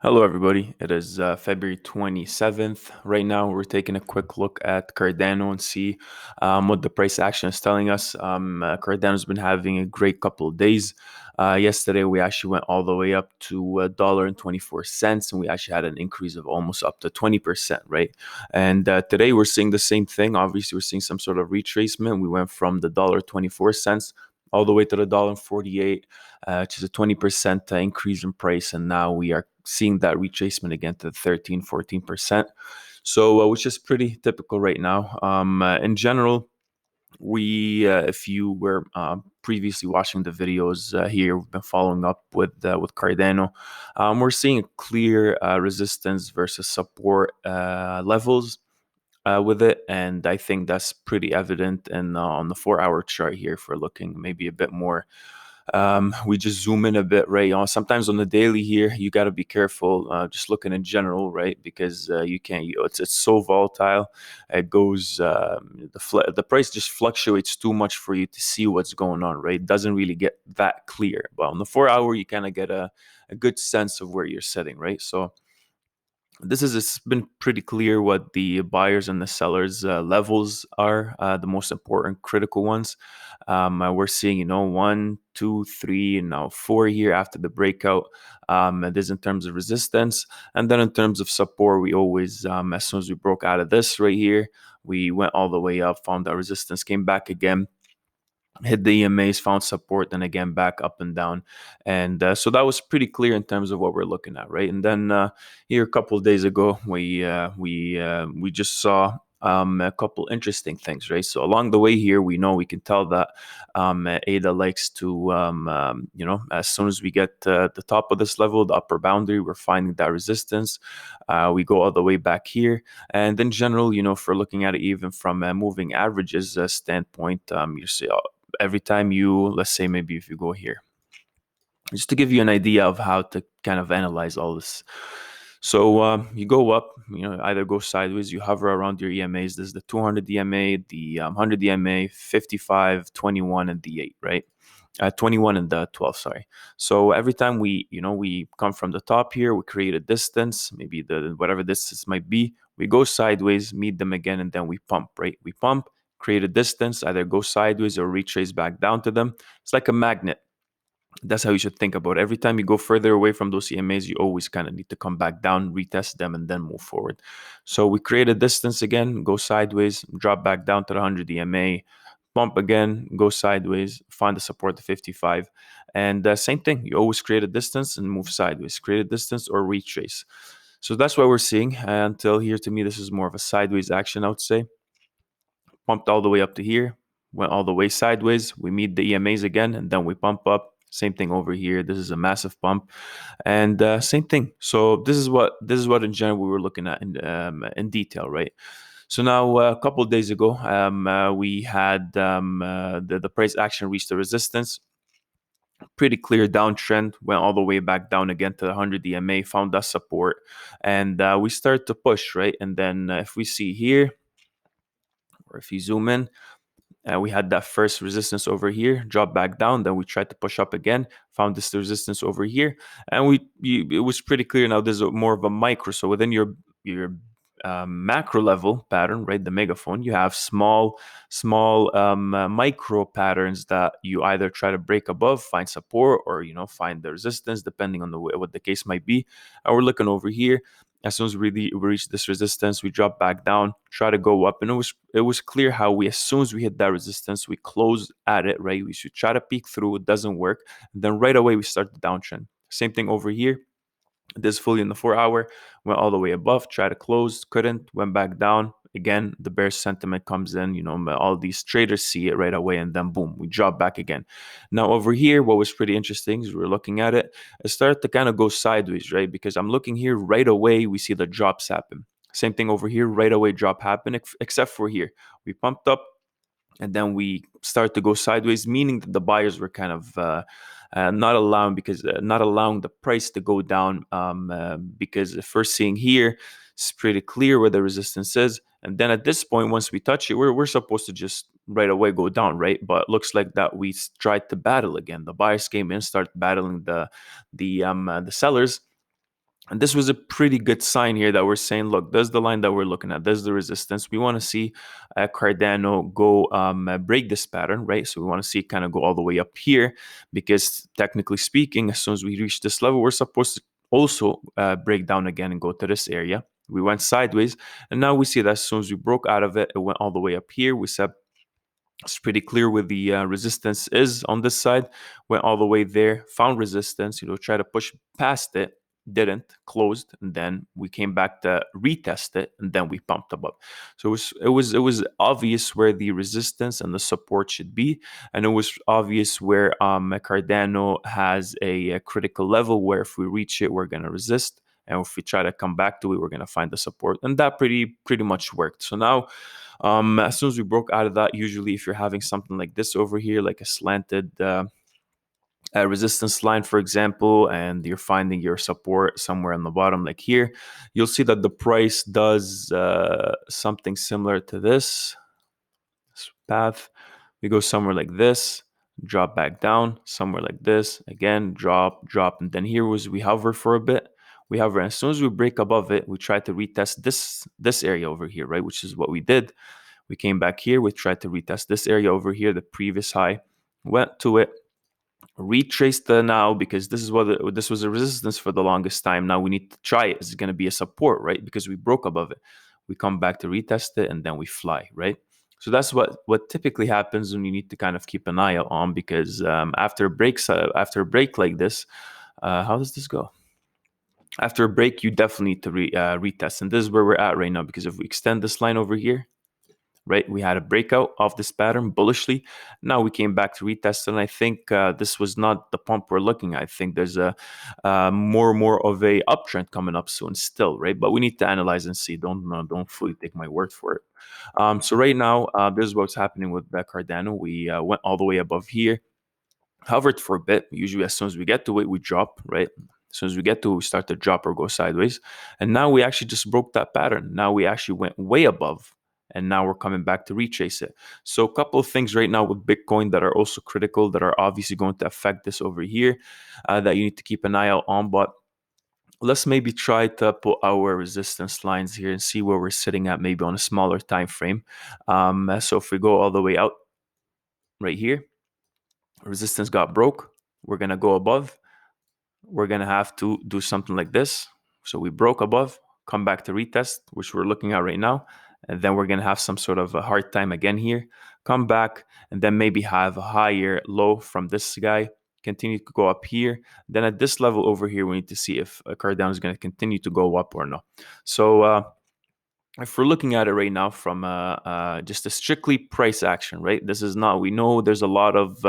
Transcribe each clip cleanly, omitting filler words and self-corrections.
Hello, everybody. It is February 27th. Right now, we're taking a quick look at Cardano and see what the price action is telling us. Cardano's been having a great couple of days. Yesterday, we actually went all the way up to $1.24, and we actually had an increase of almost up to 20%, right? And today, we're seeing the same thing. Obviously, we're seeing some sort of retracement. We went from the $1.24 all the way to the $1.48, which is a 20% increase in price. And now we are seeing that retracement again to 13, 14%. So, which is pretty typical right now. In general, if you were previously watching the videos here, we've been following up with Cardano. We're seeing clear resistance versus support levels with it, and I think that's pretty evident. And on the 4-hour chart here, if we're looking maybe a bit more, we just zoom in a bit, right? Sometimes on the daily here, you got to be careful, just looking in general, right? Because you can't, it's so volatile. It goes, the price just fluctuates too much for you to see what's going on, right? It doesn't really get that clear. But on the 4-hour, you kind of get a good sense of where you're sitting, right? So it's been pretty clear what the buyers and the sellers levels are, the most important critical ones. We're seeing, 1, 2, 3, and now 4 here after the breakout. And this in terms of resistance, and then in terms of support, we always, as soon as we broke out of this right here, we went all the way up, found that resistance, came back again, hit the EMAs, found support, then again back up and down. And so that was pretty clear in terms of what we're looking at, right? And then here a couple of days ago, we just saw a couple interesting things, right? So along the way here, we can tell that ADA likes to, as soon as we get the top of this level, the upper boundary, we're finding that resistance. We go all the way back here. And in general, if we're looking at it even from a moving averages standpoint, you see every time let's say maybe if you go here, just to give you an idea of how to kind of analyze all this. So you go up, either go sideways, you hover around your EMAs. There's the 200 EMA, the 100 EMA, 55, 21, and the 8, right? 21 and the 12, sorry. So every time we come from the top here, we create a distance, maybe whatever distance might be. We go sideways, meet them again, and then we pump, right? We pump, create a distance, either go sideways or retrace back down to them. It's like a magnet. That's how you should think about it. Every time you go further away from those EMAs, you always kind of need to come back down, retest them, and then move forward. So we create a distance again, go sideways, drop back down to the 100 EMA, pump again, go sideways, find the support to 55. And same thing, you always create a distance and move sideways, create a distance or retrace. So that's what we're seeing. Until here, to me, this is more of a sideways action, I would say. Pumped all the way up to here, went all the way sideways. We meet the EMAs again, and then we pump up. Same thing over here. This is a massive pump, and same thing. So this is what in general we were looking at in detail, right? So now a couple of days ago, we had the price action reached the resistance. Pretty clear downtrend, went all the way back down again to the 100 EMA, found that support, and we start to push, right? And then if we see here, or if you zoom in, we had that first resistance over here, drop back down. Then we tried to push up again, found this resistance over here, and it was pretty clear. Now there's more of a micro. So within your macro level pattern, right, the megaphone, you have small micro patterns that you either try to break above, find support, or find the resistance, depending on what the case might be. And we're looking over here. As soon as we reach this resistance, we drop back down, try to go up, and it was clear how as soon as we hit that resistance, we close at it, right? We should try to peek through. It doesn't work, and then right away we start the downtrend. Same thing over here. This fully in the 4-hour, went all the way above, tried to close, couldn't, went back down. Again, the bear sentiment comes in, all these traders see it right away, and then boom, we drop back again. Now over here, what was pretty interesting is we were looking at it, it started to kind of go sideways, right? Because I'm looking here, right away, we see the drops happen. Same thing over here, right away drop happen, except for here. We pumped up, and then we start to go sideways, meaning that the buyers were kind of not allowing the price to go down, because the first seeing here, it's pretty clear where the resistance is, and then at this point, once we touch it, we're supposed to just right away go down, right? But it looks like that we tried to battle again. The buyers came in, start battling the sellers. And this was a pretty good sign here that we're saying, look, there's the line that we're looking at. There's the resistance. We want to see Cardano go break this pattern, right? So we want to see it kind of go all the way up here, because technically speaking, as soon as we reach this level, we're supposed to also break down again and go to this area. We went sideways, and now we see that as soon as we broke out of it, it went all the way up here. We said it's pretty clear where the resistance is on this side. Went all the way there, found resistance, try to push past it, didn't, closed, and then we came back to retest it, and then we pumped above. So it was obvious where the resistance and the support should be, and it was obvious where Cardano has a critical level where if we reach it, we're gonna resist. And if we try to come back to it, we're going to find the support. And that pretty much worked. So now, as soon as we broke out of that, usually if you're having something like this over here, like a slanted resistance line, for example, and you're finding your support somewhere on the bottom, like here, you'll see that the price does something similar to this path. We go somewhere like this, drop back down, somewhere like this, again, drop, and then here was we hover for a bit. We hover, and as soon as we break above it, we try to retest this area over here, right? Which is what we did. We came back here, we tried to retest this area over here, the previous high, went to it, retraced the now, because this was a resistance for the longest time. Now we need to try it. It's going to be a support, right? Because we broke above it. We come back to retest it, and then we fly, right? So that's what typically happens when you need to kind of keep an eye out on, because after a break like this, how does this go? After a break, you definitely need to retest, and this is where we're at right now. Because if we extend this line over here, right, we had a breakout of this pattern bullishly. Now we came back to retest, and I think this was not the pump we're looking at. I think there's a more of a uptrend coming up soon still, right? But we need to analyze and see. Don't fully take my word for it. So right now, this is what's happening with Cardano. We went all the way above here, hovered for a bit. Usually, as soon as we get to it, we drop, right? As soon as we get to it, we start to drop or go sideways. And now we actually just broke that pattern. Now we actually went way above, and now we're coming back to retrace it. So a couple of things right now with Bitcoin that are also critical, that are obviously going to affect this over here, that you need to keep an eye out on. But let's maybe try to put our resistance lines here and see where we're sitting at, maybe on a smaller time frame. So if we go all the way out right here, resistance got broke. We're going to go above. We're going to have to do something like this. So we broke above, come back to retest, which we're looking at right now. And then we're going to have some sort of a hard time again here, come back, and then maybe have a higher low from this guy, continue to go up here. Then at this level over here, we need to see if Cardano is going to continue to go up or not. So if we're looking at it right now from just a strictly price action, right? This is not, we know there's a lot of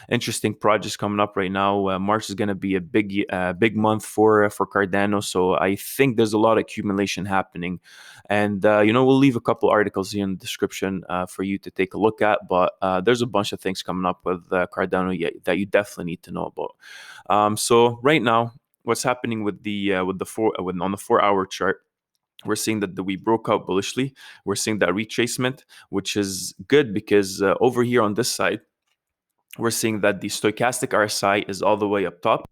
interesting projects coming up right now. March is going to be a big month for Cardano. So I think there's a lot of accumulation happening. And, we'll leave a couple articles here in the description for you to take a look at. But there's a bunch of things coming up with Cardano that you definitely need to know about. So right now, what's happening on the 4-hour chart? We're seeing that we broke out bullishly. We're seeing that retracement, which is good because over here on this side, we're seeing that the stochastic RSI is all the way up top.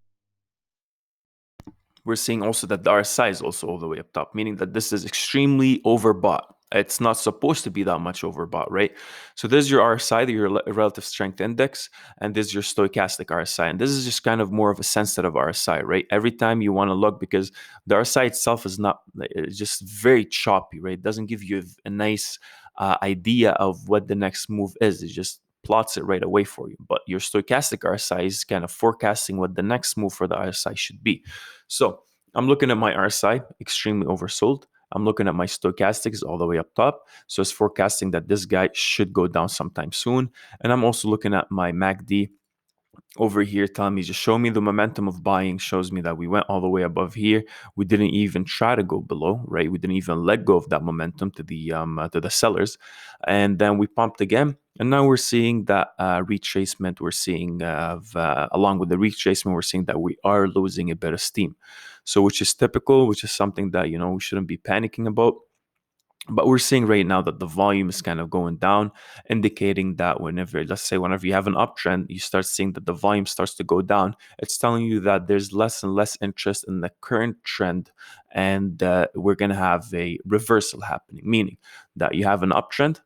We're seeing also that the RSI is also all the way up top, meaning that this is extremely overbought. It's not supposed to be that much overbought, right? So this is your RSI, your relative strength index, and this is your stochastic RSI. And this is just kind of more of a sensitive RSI, right? Every time you want to look, because the RSI itself is not, it's just very choppy, right? It doesn't give you a nice idea of what the next move is. It just plots it right away for you. But your stochastic RSI is kind of forecasting what the next move for the RSI should be. So I'm looking at my RSI, extremely oversold. I'm looking at my stochastics all the way up top. So it's forecasting that this guy should go down sometime soon. And I'm also looking at my MACD over here telling me, just show me the momentum of buying, shows me that we went all the way above here. We didn't even try to go below, right? We didn't even let go of that momentum to the sellers. And then we pumped again. And now we're seeing that retracement. We're seeing along with the retracement, we're seeing that we are losing a bit of steam. So which is typical, which is something that, we shouldn't be panicking about. But we're seeing right now that the volume is kind of going down, indicating that whenever, let's say, whenever you have an uptrend, you start seeing that the volume starts to go down. It's telling you that there's less and less interest in the current trend, and we're going to have a reversal happening, meaning that you have an uptrend.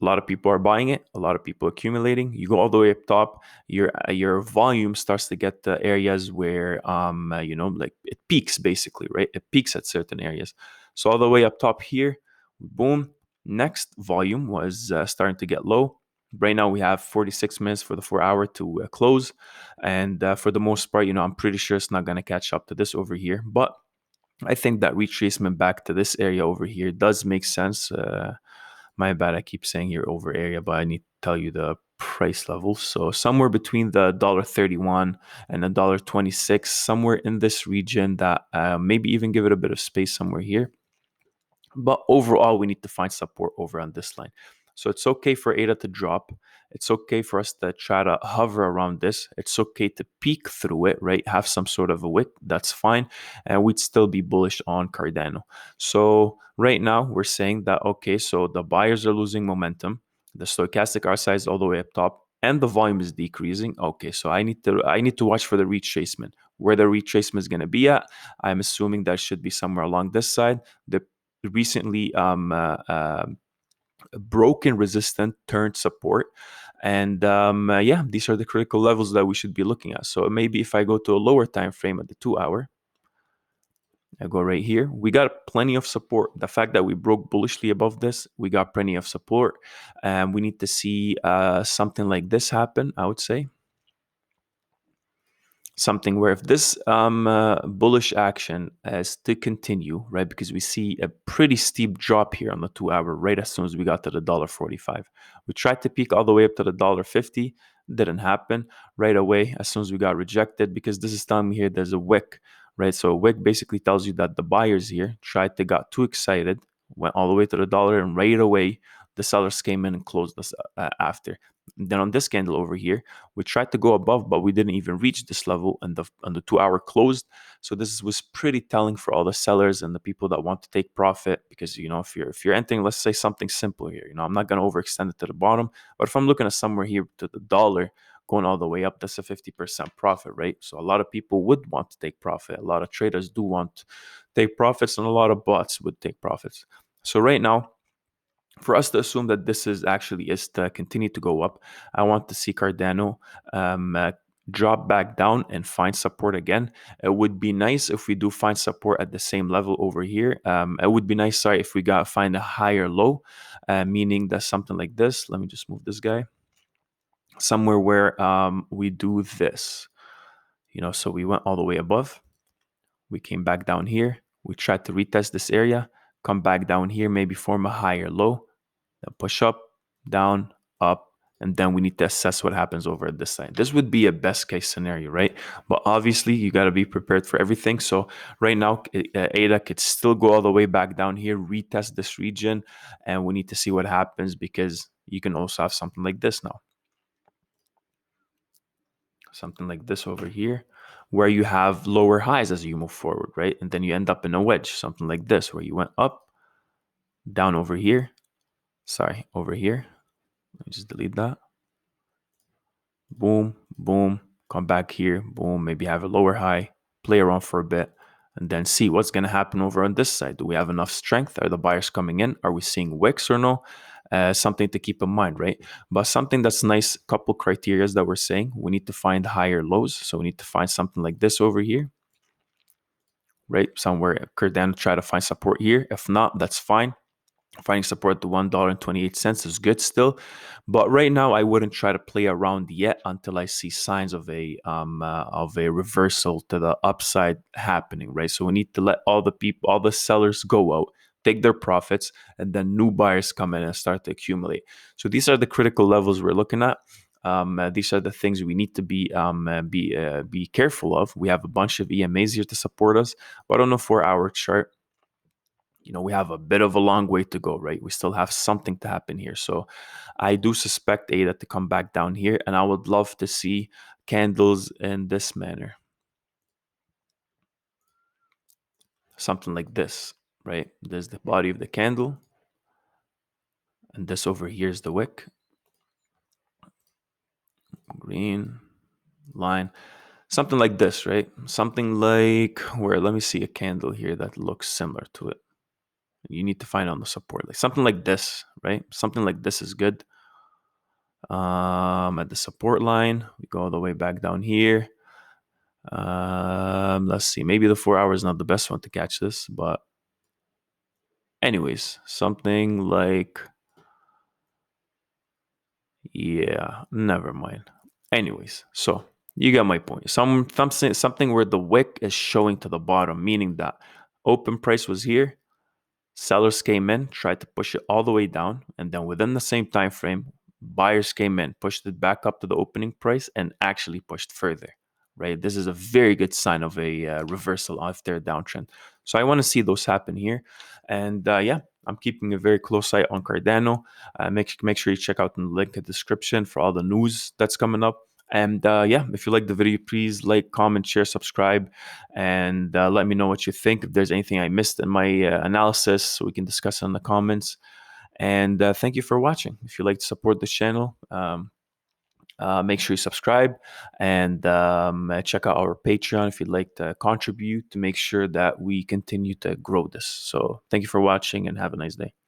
A lot of people are buying it, a lot of people accumulating. You go all the way up top, your volume starts to get the areas where like it peaks, basically, right? It peaks at certain areas. So all the way up top here, boom, next volume was starting to get low. Right now we have 46 minutes for the 4 hour to close, and for the most part, I'm pretty sure it's not going to catch up to this over here. But I think that retracement back to this area over here does make sense. My bad, I keep saying here over area, but I need to tell you the price level. So somewhere between the $1.31 and $1.26, somewhere in this region, that maybe even give it a bit of space somewhere here. But overall, we need to find support over on this line. So it's okay for ADA to drop. It's okay for us to try to hover around this. It's okay to peek through it, right? Have some sort of a wick. That's fine. And we'd still be bullish on Cardano. So right now, we're saying that, okay, so the buyers are losing momentum. The stochastic RSI is all the way up top, and the volume is decreasing. Okay, so I need to watch for the retracement. Where the retracement is going to be at, I'm assuming that should be somewhere along this side. The recently broken resistant turned support, and yeah, these are the critical levels that we should be looking at. So maybe if I go to a lower time frame at the 2 hour, I go right here, we got plenty of support. The fact that we broke bullishly above this, we got plenty of support, and we need to see something like this happen, I would say. Something where if this bullish action is to continue, right? Because we see a pretty steep drop here on the 2 hour, right as soon as we got to the $1.45. We tried to peak all the way up to the $1.50, didn't happen right away as soon as we got rejected, because this is telling me here there's a wick, right? So a wick basically tells you that the buyers here got too excited, went all the way to the dollar, and right away the sellers came in and closed us after. And then on this candle over here, we tried to go above, but we didn't even reach this level, and the 2 hour closed. So this was pretty telling for all the sellers and the people that want to take profit, because if you're entering, let's say something simple here, I'm not going to overextend it to the bottom, but if I'm looking at somewhere here to the dollar going all the way up, that's a 50% profit, right? So a lot of people would want to take profit. A lot of traders do want to take profits, and a lot of bots would take profits. So right now, for us to assume that this is to continue to go up, I want to see Cardano drop back down and find support again. It would be nice if we do find support at the same level over here. It would be nice, if we find a higher low, meaning that something like this. Let me just move this guy somewhere where we do this. So we went all the way above. We came back down here. We tried to retest this area, come back down here, maybe form a higher low, then push up, down, up, and then we need to assess what happens over at this side. This would be a best case scenario, right? But obviously, you got to be prepared for everything. So right now, ADA could still go all the way back down here, retest this region, and we need to see what happens, because you can also have something like this now. Something like this over here, where you have lower highs as you move forward, right? And then you end up in a wedge, something like this, where you went up, down over here. Sorry, over here. Let me just delete that. Boom, boom, come back here, boom, maybe have a lower high, play around for a bit, and then see what's going to happen over on this side. Do we have enough strength? Are the buyers coming in? Are we seeing wicks or no? Something to keep in mind, right? But something that's nice, couple criterias that we're saying, we need to find higher lows. So we need to find something like this over here, right? Somewhere Cardano try to find support here. If not, that's fine. Finding support at the $1.28 is good still, but right now I wouldn't try to play around yet until I see signs of a reversal to the upside happening, right? So we need to let all the sellers go out, take their profits, and then new buyers come in and start to accumulate. So these are the critical levels we're looking at. These are the things we need to be careful of. We have a bunch of EMAs here to support us, but on a 4 hour chart, we have a bit of a long way to go, right? We still have something to happen here. So I do suspect ADA to come back down here, and I would love to see candles in this manner. Something like this, right? There's the body of the candle, and this over here is the wick. Green line. Something like this, right? Something like where, let me see a candle here that looks similar to it. You need to find on the support, like something like this, right? Something like this is good. At the support line, we go all the way back down here. Let's see, maybe the 4 hour is not the best one to catch this, but anyways, something like, yeah, never mind. Anyways, so you got my point. Something where the wick is showing to the bottom, meaning that open price was here, sellers came in, tried to push it all the way down, and then within the same time frame, buyers came in, pushed it back up to the opening price, and actually pushed further. Right, this is a very good sign of a reversal after a downtrend. So I want to see those happen here, and yeah, I'm keeping a very close eye on Cardano. Make sure you check out the link in the description for all the news that's coming up. And yeah, if you like the video, please like, comment, share, subscribe, and let me know what you think. If there's anything I missed in my analysis, so we can discuss it in the comments. And thank you for watching. If you like to support this channel, make sure you subscribe and check out our Patreon if you'd like to contribute to make sure that we continue to grow this. So thank you for watching and have a nice day.